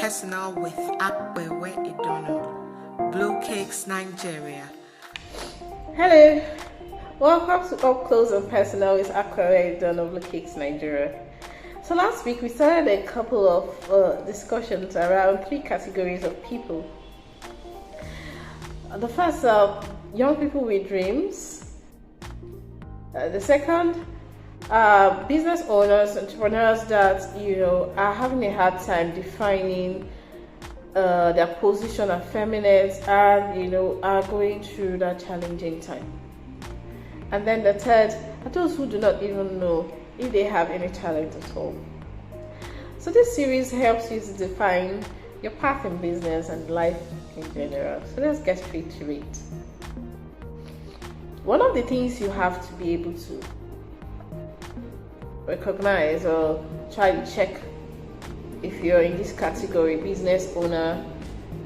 Personal with Akbewe Idono, Blue Cakes Nigeria. Hello, welcome to Up Close and Personal with Akbewe Idono, Blue Cakes Nigeria. So last week we started a couple of discussions around three categories of people. The first are young people with dreams. The second are business owners, entrepreneurs that are having a hard time defining their position as feminine and are going through that challenging time. And then the third are those who do not even know if they have any talent at all. So this series helps you to define your path in business and life in general. So let's get straight to it. One of the things you have to be able to recognize or try to check if you're in this category, business owner,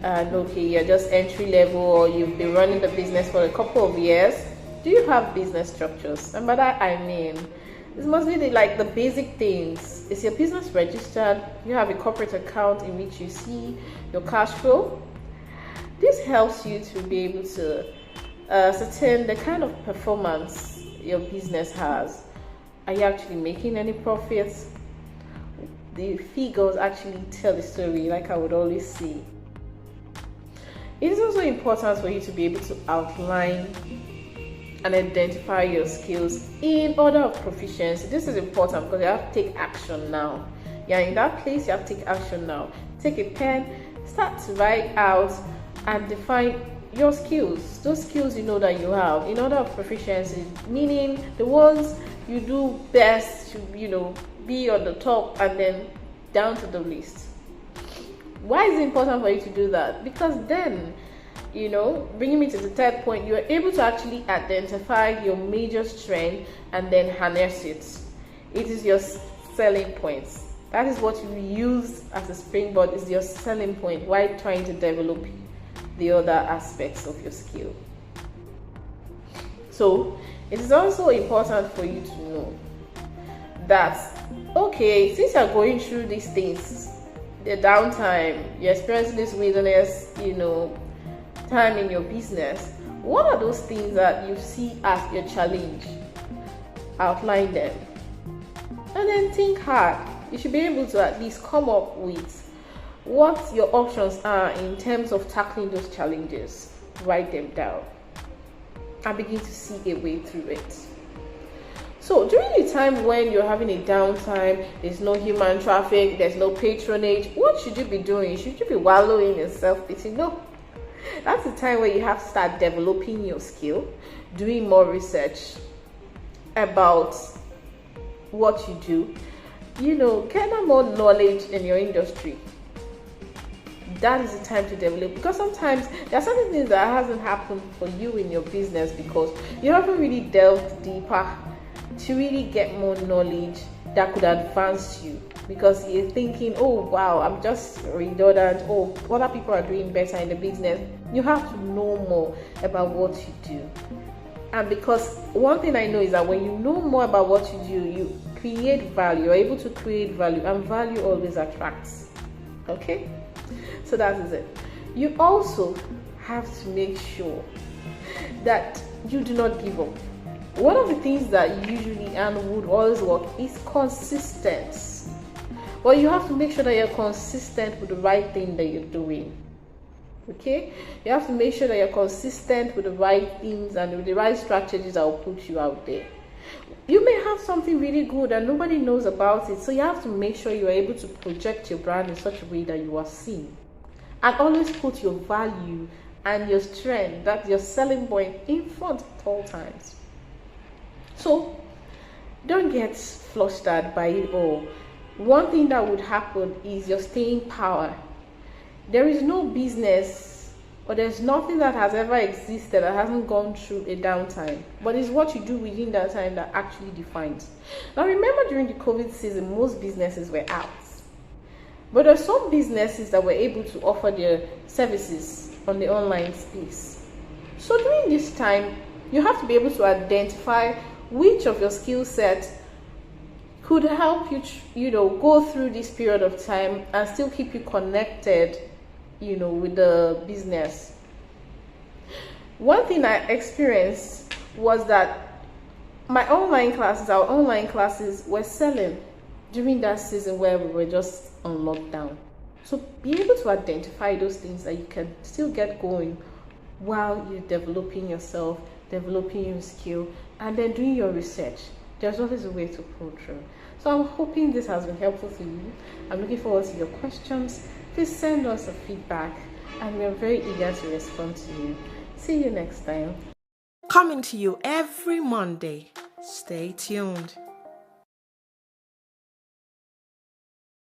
and okay, you're just entry level or you've been running the business for a couple of years, do you have business structures? And by that I mean, this must be the basic things. Is your business registered? You have a corporate account in which you see your cash flow. This helps you to be able to ascertain the kind of performance your business has. Are you actually making any profits? The figures actually tell the story, like I would always say. It is also important for you to be able to outline and identify your skills in order of proficiency. This is important because you have to take action now. You're in that place, you have to take action now. Take a pen, start to write out and define your skills, those skills that you have in order of proficiency, meaning the ones you do best to be on the top and then down to the list. Why is it important for you to do that? Because then bringing me to the third point, you are able to actually identify your major strength and then harness it. It is your selling points. That is what you use as a springboard, is your selling point while trying to develop the other aspects of your skill. So it is also important for you to know that, okay, since you're going through these things, the downtime, you're experiencing this wilderness, time in your business, what are those things that you see as your challenge? Outline them. And then think hard. You should be able to at least come up with what your options are in terms of tackling those challenges. Write them down and begin to see a way through it. So during the time when you're having a downtime, there's no human traffic, there's no patronage, what should you be doing? Should you be wallowing in self-pity? No. That's the time where you have to start developing your skill, doing more research about what you do, gather more knowledge in your industry. That is the time to develop, because sometimes there are certain things that hasn't happened for you in your business because you haven't really delved deeper to really get more knowledge that could advance you, because you're thinking, oh wow, I'm just redundant, oh other people are doing better in the business. You have to know more about what you do. And because one thing I know is that when you know more about what you do, you create value, you're able to create value, and value always attracts. Okay? So that is it. You also have to make sure that you do not give up. One of the things that usually and would always work is consistency. But you have to make sure that you're consistent with the right thing that you're doing. Okay? You have to make sure that you're consistent with the right things and with the right strategies that will put you out there. You may have something really good and nobody knows about it, so you have to make sure you are able to project your brand in such a way that you are seen. And always put your value and your strength, that's your selling point, in front at all times. So don't get flustered by it all. One thing that would happen is your staying power. There is no business or there's nothing that has ever existed that hasn't gone through a downtime, but it's what you do within that time that actually defines. Now remember, during the COVID season, most businesses were out, but there are some businesses that were able to offer their services on the online space. So during this time, you have to be able to identify which of your skill sets could help you, go through this period of time and still keep you connected, with the business. One thing I experienced was that our online classes were selling during that season where we were just on lockdown. So be able to identify those things that you can still get going while you're developing yourself, developing your skill, and then doing your research. There's always a way to pull through. So I'm hoping this has been helpful to you. I'm looking forward to your questions. Please send us a feedback, and we're very eager to respond to you. See you next time. Coming to you every Monday. Stay tuned.